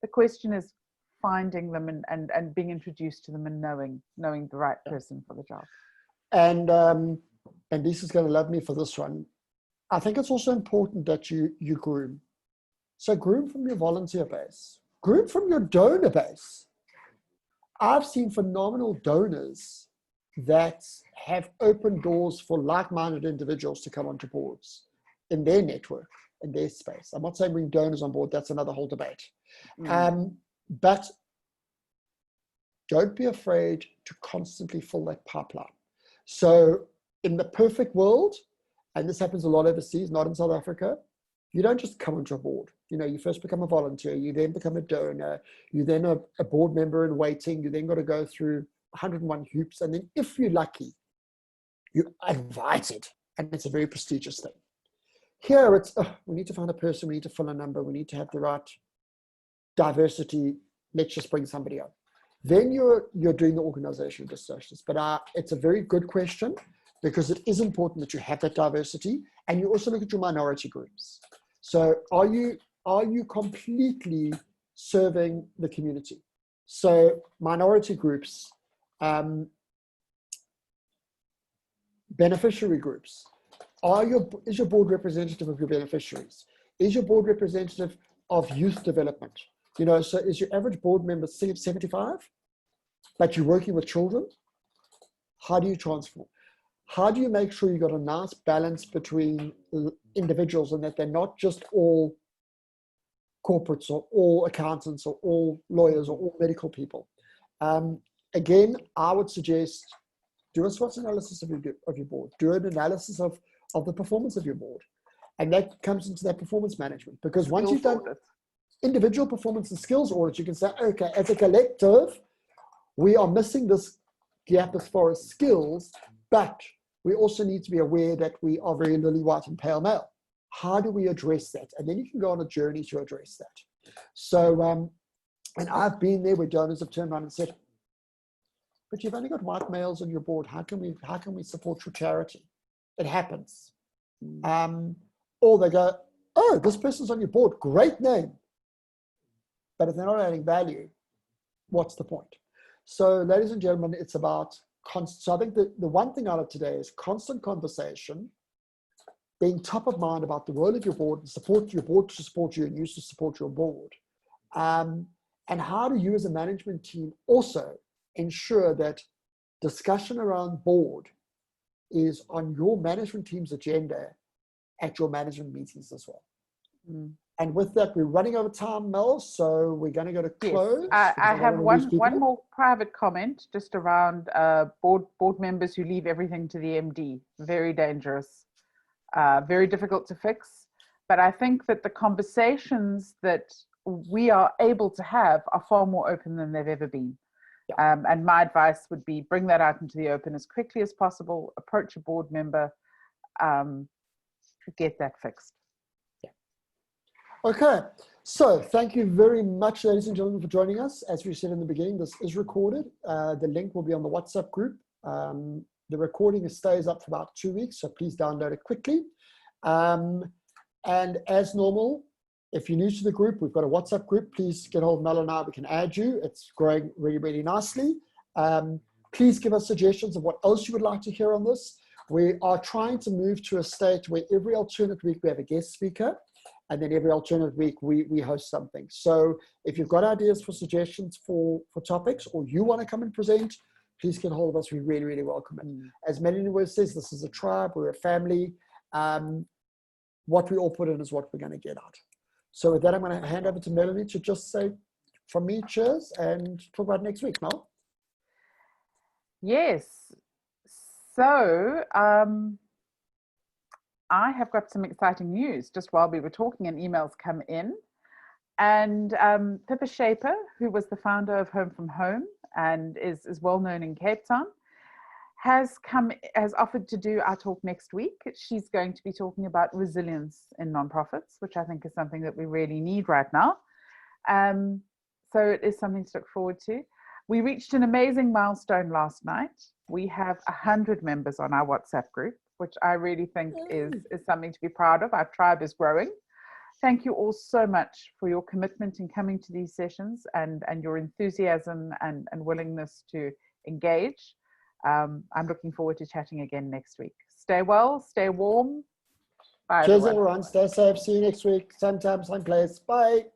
S2: The question is finding them and being introduced to them and knowing the right person for the job.
S1: And Lisa's going to love me for this one. I think it's also important that you groom. So groom from your volunteer base, groom from your donor base. I've seen phenomenal donors that have opened doors for like-minded individuals to come onto boards in their network, in their space. I'm not saying bring donors on board, that's another whole debate. But don't be afraid to constantly fill that pipeline. So in the perfect world, and this happens a lot overseas, not in South Africa, you don't just come onto a board. You know, you first become a volunteer, you then become a donor, you then a board member in waiting, you then got to go through 101 hoops, and then if you're lucky, you're invited, and it's a very prestigious thing. Here it's, we need to find a person, we need to fill a number, we need to have the right diversity, let's just bring somebody on. Then you're doing the organizational discussions. But it's a very good question, because it is important that you have that diversity, and you also look at your minority groups. So are you completely serving the community? So minority groups, beneficiary groups, is your board representative of your beneficiaries? Is your board representative of youth development? You know, so is your average board member 75, but you're working with children? How do you transform? How do you make sure you got a nice balance between individuals, and that they're not just all corporates or all accountants or all lawyers or all medical people? Again, I would suggest do a SWOT analysis of your board. Do an analysis of the performance of your board. And that comes into that performance management, because once you've done individual performance and skills audits, you can say, okay, as a collective, we are missing this gap as far as skills, but we also need to be aware that we are very lily white and pale male. How do we address that? And then you can go on a journey to address that. So, and I've been there where donors have turned around and said, but you've only got white males on your board. How can we support your charity? It happens. Or they go, oh, this person's on your board, great name. But if they're not adding value, what's the point? So ladies and gentlemen, it's about so I think the one thing out of today is constant conversation, being top of mind about the role of your board, and support your board to support you and you to support your board. And how do you as a management team also ensure that discussion around board is on your management team's agenda at your management meetings as well. And with that, we're running over time, Mel, so we're going to go to close.
S2: Yes. I have one more private comment just around board members who leave everything to the MD. Very dangerous, very difficult to fix. But I think that the conversations that we are able to have are far more open than they've ever been. Yeah. And my advice would be bring that out into the open as quickly as possible, approach a board member, get that fixed.
S1: Okay, so thank you very much, ladies and gentlemen, for joining us. As we said in the beginning, this is recorded. The link will be on the WhatsApp group. The recording stays up for about 2 weeks, so please download it quickly. And as normal, if you're new to the group, we've got a WhatsApp group. Please get hold of Mel and I. We can add you. It's growing really, really nicely. Please give us suggestions of what else you would like to hear on this. We are trying to move to a state where every alternate week we have a guest speaker, and then every alternate week we host something. So if you've got ideas for suggestions for topics, or you want to come and present, please get a hold of us. We really, really welcome it. As Melanie always says, this is a tribe, we're a family. What we all put in is what we're going to get out. So with that, I'm going to hand over to Melanie to just say, from me, cheers, and talk about next week, Mel.
S2: Yes. So I have got some exciting news just while we were talking and emails come in. And Pippa Shaper, who was the founder of Home from Home and is well known in Cape Town, has offered to do our talk next week. She's going to be talking about resilience in nonprofits, which I think is something that we really need right now. So it is something to look forward to. We reached an amazing milestone last night. We have 100 members on our WhatsApp group, which I really think is something to be proud of. Our tribe is growing. Thank you all so much for your commitment in coming to these sessions and your enthusiasm and willingness to engage. I'm looking forward to chatting again next week. Stay well, stay warm. Bye,
S1: Cheers,
S2: everyone.
S1: everyone. Stay safe. See you next week. Same time, same place. Bye.